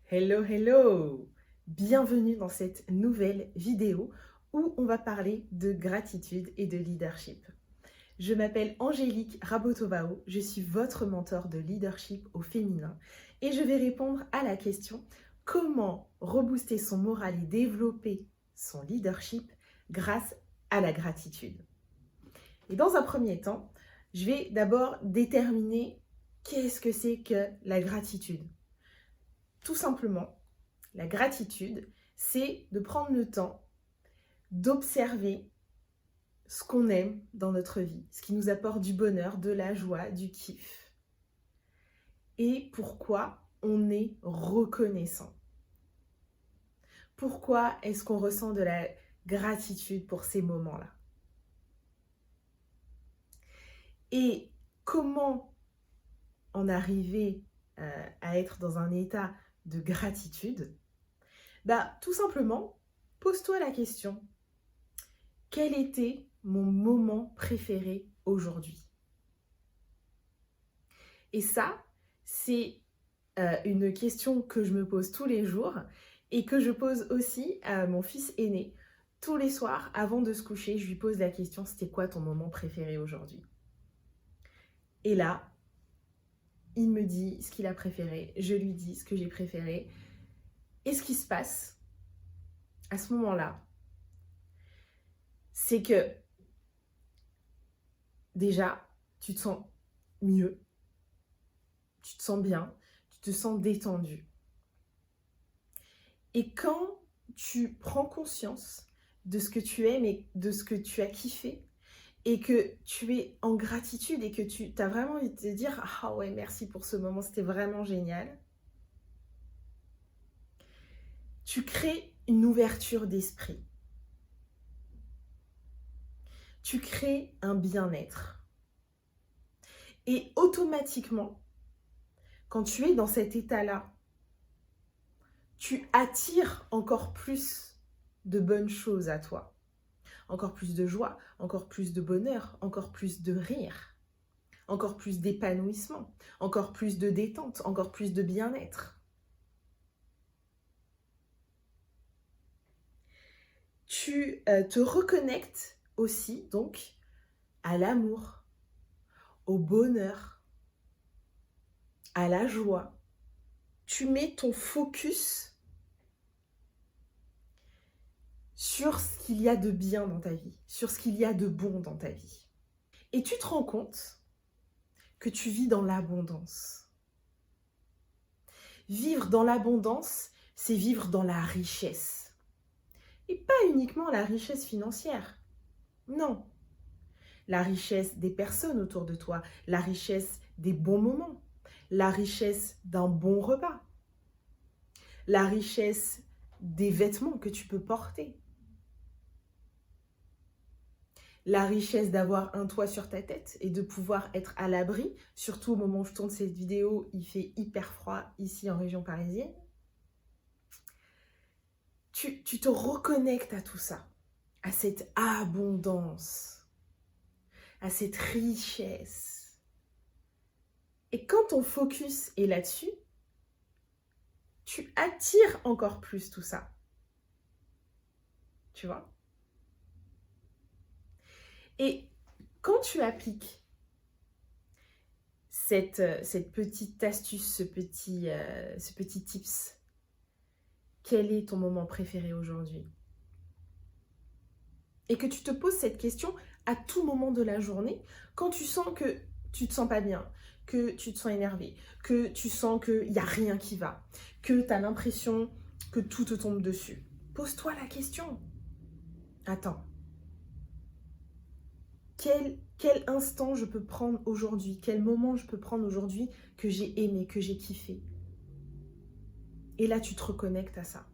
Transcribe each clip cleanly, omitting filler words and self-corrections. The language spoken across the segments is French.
Hello, hello! Bienvenue dans cette nouvelle vidéo où on va parler de gratitude et de leadership. Je m'appelle Angélique Rabotovao, je suis votre mentor de leadership au féminin et je vais répondre à la question comment rebooster son moral et développer son leadership grâce à la gratitude. Et dans un premier temps, je vais d'abord déterminer qu'est-ce que c'est que la gratitude. Tout simplement, la gratitude, c'est de prendre le temps d'observer ce qu'on aime dans notre vie, ce qui nous apporte du bonheur, de la joie, du kiff. Et pourquoi on est reconnaissant. Pourquoi est-ce qu'on ressent de la gratitude pour ces moments-là? Et comment en arriver à être dans un état de gratitude? Tout simplement, pose-toi la question. Quel était mon moment préféré aujourd'hui? Et ça, c'est une question que je me pose tous les jours et que je pose aussi à mon fils aîné. Tous les soirs, avant de se coucher, je lui pose la question, c'était quoi ton moment préféré aujourd'hui? Et là, il me dit ce qu'il a préféré, je lui dis ce que j'ai préféré. Et ce qui se passe à ce moment-là, c'est que déjà, tu te sens mieux, tu te sens bien, tu te sens détendu. Et quand tu prends conscience de ce que tu aimes et de ce que tu as kiffé, et que tu es en gratitude et que tu as vraiment envie de te dire « Ah ouais, merci pour ce moment, c'était vraiment génial », tu crées une ouverture d'esprit. Tu crées un bien-être. Et automatiquement, quand tu es dans cet état-là, tu attires encore plus de bonnes choses à toi. Encore plus de joie, encore plus de bonheur, encore plus de rire, encore plus d'épanouissement, encore plus de détente, encore plus de bien-être. Tu te reconnectes aussi donc à l'amour, au bonheur, à la joie. Tu mets ton focus sur ce qu'il y a de bien dans ta vie, sur ce qu'il y a de bon dans ta vie. Et tu te rends compte que tu vis dans l'abondance. Vivre dans l'abondance, c'est vivre dans la richesse. Et pas uniquement la richesse financière. Non. La richesse des personnes autour de toi, la richesse des bons moments, la richesse d'un bon repas, la richesse des vêtements que tu peux porter, la richesse d'avoir un toit sur ta tête et de pouvoir être à l'abri, surtout au moment où je tourne cette vidéo, il fait hyper froid ici en région parisienne. Tu te reconnectes à tout ça, à cette abondance, à cette richesse. Et quand ton focus est là-dessus, tu attires encore plus tout ça. Tu vois? Et quand tu appliques cette petite astuce, ce petit tips, quel est ton moment préféré aujourd'hui? Et que tu te poses cette question à tout moment de la journée, quand tu sens que tu te sens pas bien, que tu te sens énervé, que tu sens qu'il n'y a rien qui va, que tu as l'impression que tout te tombe dessus. Pose-toi la question. Attends. Quel instant je peux prendre aujourd'hui? Quel moment je peux prendre aujourd'hui que j'ai aimé, que j'ai kiffé? Et là, tu te reconnectes à ça.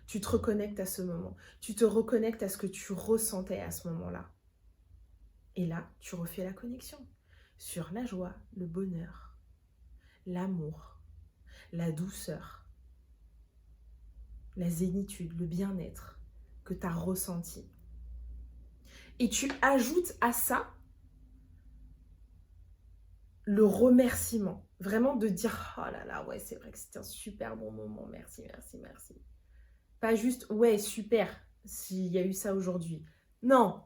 Tu te reconnectes à ce moment. Tu te reconnectes à ce que tu ressentais à ce moment-là. Et là, tu refais la connexion sur la joie, le bonheur, l'amour, la douceur, la zénitude, le bien-être que tu as ressenti. Et tu ajoutes à ça le remerciement. Vraiment de dire « Oh là là, ouais, c'est vrai que c'était un super bon moment, merci, merci, merci. » Pas juste « Ouais, super, s'il y a eu ça aujourd'hui. » Non,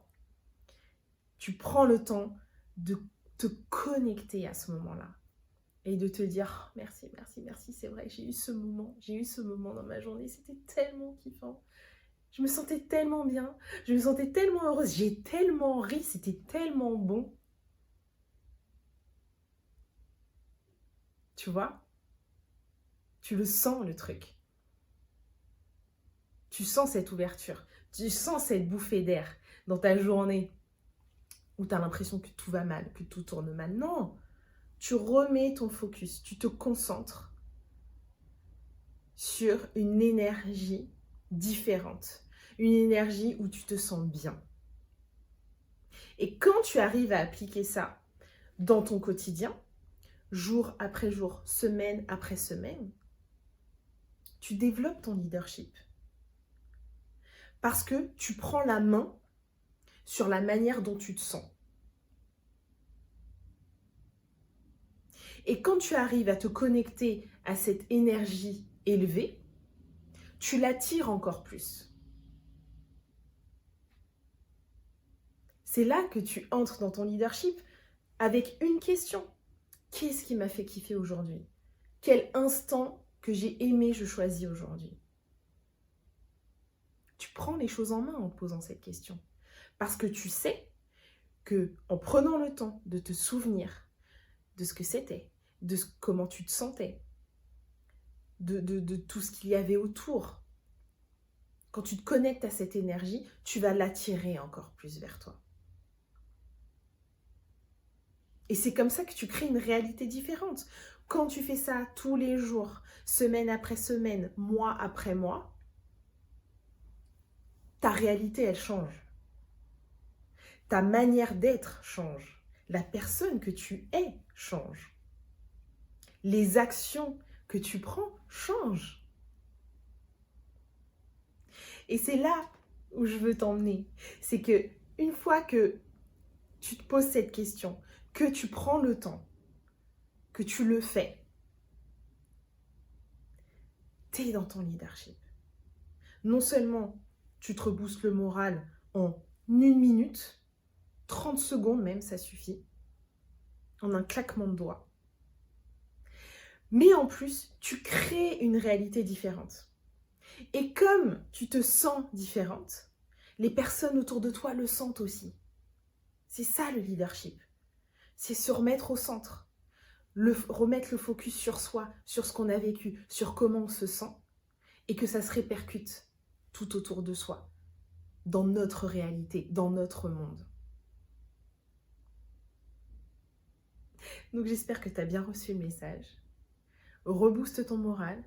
tu prends le temps de te connecter à ce moment-là et de te dire oh, « Merci, merci, merci, c'est vrai, j'ai eu ce moment dans ma journée, c'était tellement kiffant. » Je me sentais tellement bien, je me sentais tellement heureuse, j'ai tellement ri, c'était tellement bon. Tu vois? Tu le sens le truc. Tu sens cette ouverture, tu sens cette bouffée d'air dans ta journée où tu as l'impression que tout va mal, que tout tourne mal. Non, tu remets ton focus, tu te concentres sur une énergie différente, une énergie où tu te sens bien. Et quand tu arrives à appliquer ça dans ton quotidien, jour après jour, semaine après semaine, tu développes ton leadership. Parce que tu prends la main sur la manière dont tu te sens. Et quand tu arrives à te connecter à cette énergie élevée, tu l'attires encore plus. C'est là que tu entres dans ton leadership avec une question. Qu'est-ce qui m'a fait kiffer aujourd'hui? Quel instant que j'ai aimé je choisis aujourd'hui? Tu prends les choses en main en te posant cette question. Parce que tu sais que en prenant le temps de te souvenir de ce que c'était, comment tu te sentais, de tout ce qu'il y avait autour, quand tu te connectes à cette énergie, tu vas l'attirer encore plus vers toi. Et c'est comme ça que tu crées une réalité différente. Quand tu fais ça tous les jours, semaine après semaine, mois après mois, ta réalité, elle change. Ta manière d'être change. La personne que tu es change. Les actions que tu prends changent. Et c'est là où je veux t'emmener. C'est que une fois que tu te poses cette question, que tu prends le temps, que tu le fais, tu es dans ton leadership. Non seulement tu te reboostes le moral en 1 minute, 30 secondes même, ça suffit, en un claquement de doigts, mais en plus, tu crées une réalité différente. Et comme tu te sens différente, les personnes autour de toi le sentent aussi. C'est ça le leadership. C'est se remettre au centre, remettre le focus sur soi, sur ce qu'on a vécu, sur comment on se sent, et que ça se répercute tout autour de soi, dans notre réalité, dans notre monde. Donc j'espère que tu as bien reçu le message. Rebooste ton moral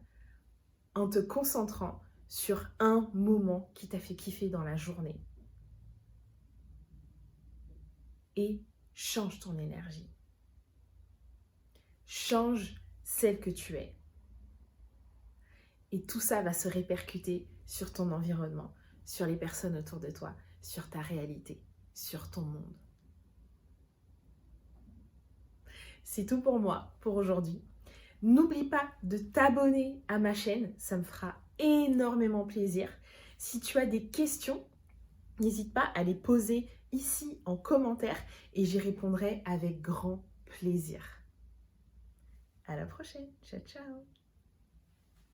en te concentrant sur un moment qui t'a fait kiffer dans la journée. Et change ton énergie. Change celle que tu es. Et tout ça va se répercuter sur ton environnement, sur les personnes autour de toi, sur ta réalité, sur ton monde. C'est tout pour moi, pour aujourd'hui. N'oublie pas de t'abonner à ma chaîne, ça me fera énormément plaisir. Si tu as des questions, n'hésite pas à les poser ici en commentaire et j'y répondrai avec grand plaisir. À la prochaine, ciao ciao.